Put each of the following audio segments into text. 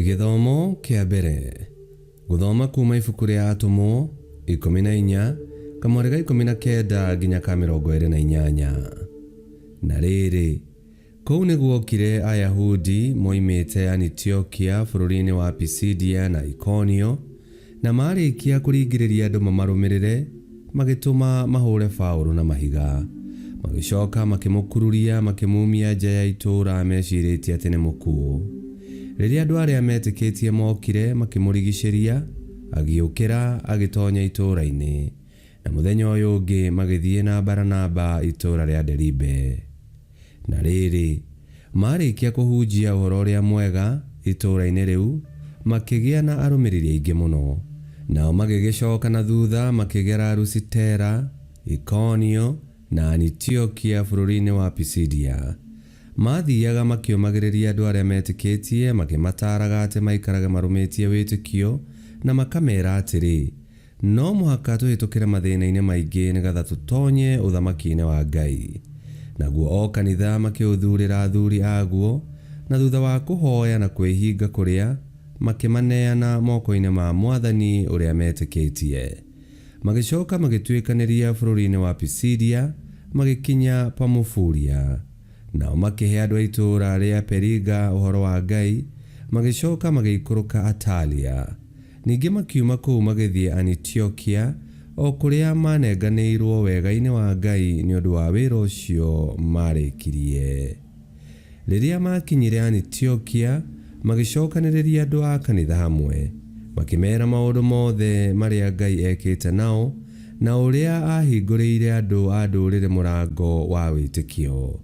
Githomo kia mbere. Guthoma kuma ibuku ria Atumwo 14 kamweri ga 19 nginya ka 28. Na riri kou niguokire Ayahudi moimite Antiokia bururi-ini wa Pisidia na Ikonio na marikia kuringiriria andu mamarumirire magituma mahure Paulo na mahiga. Magicoka makimukururia makimumia nja ya itura meciritie ati ni mukuo. Riria andu aria metikitie mokire makimurigiceria agiukira agitonya itura-ini na muthenya uyu ungi magithie na Baranaba itura ria Deribe. Na riri marikia kuhunjia uhoro uria mwega itura-ini riu makigia na arumiriri aingi muno. Nao magigicoka na thutha makigera Lusitera, Ikonio na Antiokia bururi-ini wa Pisidia. Mathiaga makiumagiriria andu aria metikitie makimataraga ati maikarage marumitie witikio na makamera atiri no muhaka tuhitukire mathina-ini maingi nigetha tutonye uthamaki-ini wa Ngai. Naguo o kanitha makiuthurira athuri aguo na thutha wa kuhoya na kwihinga kuria makimaneana moko-ini ma Mwathani uria metikitie. Magicoka magituikaniria bururi-ini wa Pisidia magikinya Pamufuria. Nao makihe andu a itura ria Periga uhoro wa Ngai magicoka magikuruka Atalia. Ningi makiuma kuu magithie Antiokia o kuria manenganirwo wega-ini wa Ngai ni undu wa wira ucio marikirie. Riria makinyire Antiokia magicokaniriria andu a kanitha hamwe makimera maundu mothe maria Ngai ekite nao na uria ahinguriire andu a ndurire murango wa witikio.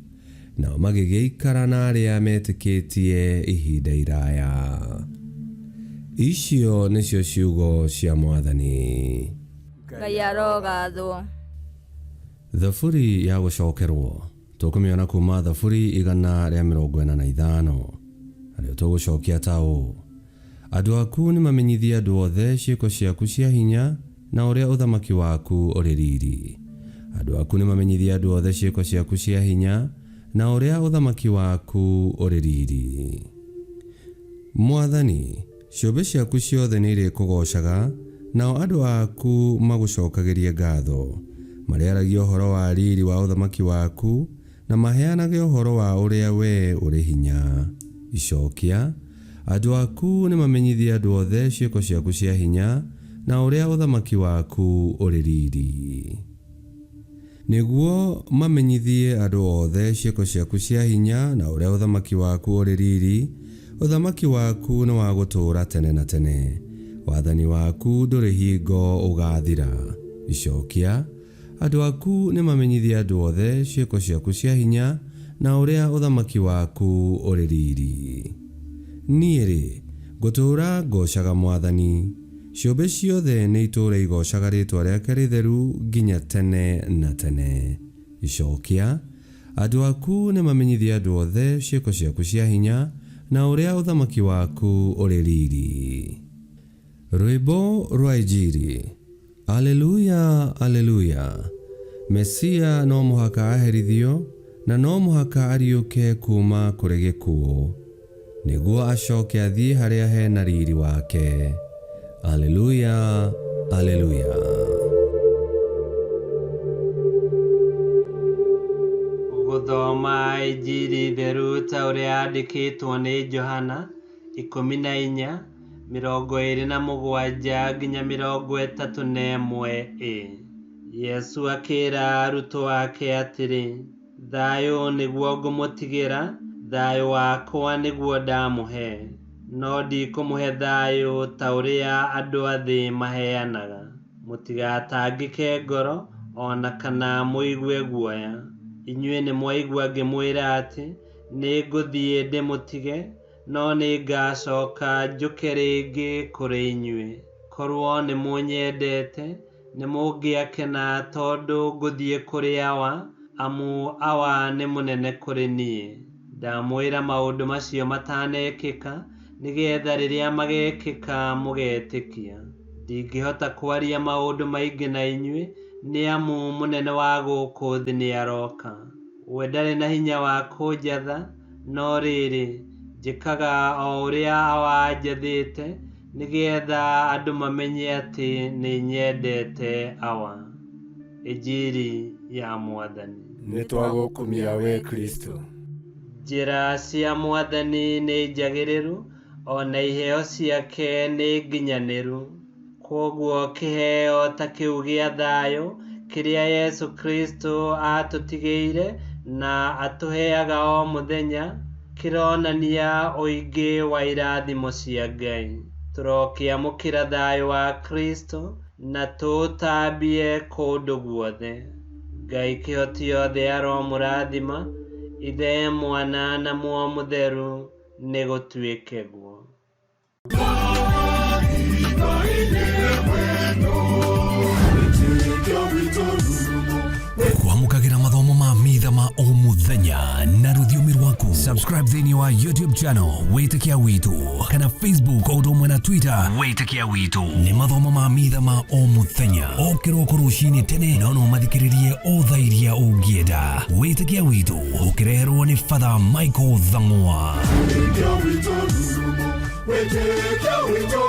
Nao magigiikara na aria metikitie ihinda iraya. Icio nicio ciugo cia Mwathani. Ngai arogathwo. Thaburi ya gucokerwo tukumiona kuma thaburi 145 ario tugucokia tau. Andu aku ni mamenyithie andu othe ciiko ciaku cia hinya na uria uthamaki waku uri riri. Andu aku ni mamenyithie andu othe ciiko ciaku cia hinya na uria uthamaki waku uri riri. Mwathani, ciũmbe ciaku ciothe ni irikugocaga nao andu aku magucokagirie ngatho. Mariaragia uhoro wa riri wa uthamaki waku na maheanage uhoro wa uria we uri hinya. Icokia, andu aku ni mamenyithie andu othe ciiko ciaku cia hinya na uria uthamaki waku uri riri. Niguo mamenyithie andu othe ciiko ciaku cia hinya na uria uthamaki waku uri riri. Uthamaki waku ni wa gutura tene na tene. Wathani waku nduri hingo ugathira. Icokia, andu aku ni mamenyithie andu othe ciiko ciaku cia hinya na uria uthamaki waku uri riri. Niiri gutura ngocaga Mwathani. Ciũmbe ciothe ni itura igocaga ritwa riake ritheru nginya tene na tene. Icokia, andu aku ni mamenyithie andu othe ciiko ciaku cia hinya na uria uthamaki waku uri riri. Rwimbo rwa Injili. Aleluya, aleluya. Mesia no muhaka aherithio na no muhaka ariuke kuma kuri gikuo niguo acoke athie haria hena riri wake. Aleluya, aleluya. Guthoma Injili theru ta uria yandikitwo ni Johana 14:27 nginya 31. Yesu akira arutwo ake atiri, thayo niguo ngumutigira, thayo wakwa niguo ndamuhe. No ndikumuhe thayo ta uria andu athi maheanaga. Mutigatangike ngoro ona kana muigue guoya. Inyuĩ nĩ mwaigua ngĩmwĩra ati nĩngũthiĩ ndĩmutige, no nĩngacoka njũke rĩngĩ kũrĩ inyuĩ. Korwo nĩ mũnyendete nĩ mũngĩakena tondũ ngũthiĩ kũrĩ awa, amu awa nĩ mũnene kũrĩ niĩ. Ndamwĩra maũndũ macio matanekĩka nĩgetha rĩrĩa magekĩka mũgetĩkia. Ndingĩhota kwaria maũndũ maingĩ na inyuĩ nĩ amu mũnene wa gũkũ thĩ nĩ aroka. We ndarĩ na hinya wa kũnjatha, no rĩrĩ njĩkaga o ũrĩa awanjathĩte nĩgetha andũ mamenye atĩ nĩ nyendete awa. Injili ya Mwathani. Nĩtwagũkumia we Kristo. Njĩra cia Mwathani nĩ njagĩrĩru, ona iheo ciake nĩ nginyanĩru. Kwoguo kĩheo ta kĩu gĩa thayũ kĩrĩa Yesu Kristo atũtigĩire na atũheaga o mũthenya kĩronania ũingĩ wa irathimo cia Ngai. Tũrokĩamũkĩra thayũ wa Kristo na tũũtambie kũndũ guothe. Ngai kĩhoti yothe aromũrathima, Ithe, Mwana na Muoyo Mũtheru, nĩ gũtuĩke guo. Kwamũkagĩra mathomo ma mitha ma o mũthenya na rũthiomi rwaku. Subscribe thĩinĩ wa YouTube channel Wĩtĩkia Witũ kana Facebook o ũndũ ũmwe na Twitter Wĩtĩkia Witũ. Nĩ mathomo ma mitha ma o mũthenya o kĩroko rũcinĩ tene, no mathikĩrĩrie o thaa iria ũngĩenda. Wĩtĩkia Witũ ũkĩreherwo nĩ Father Michael Thang'wa. Wĩtĩkia Witũ.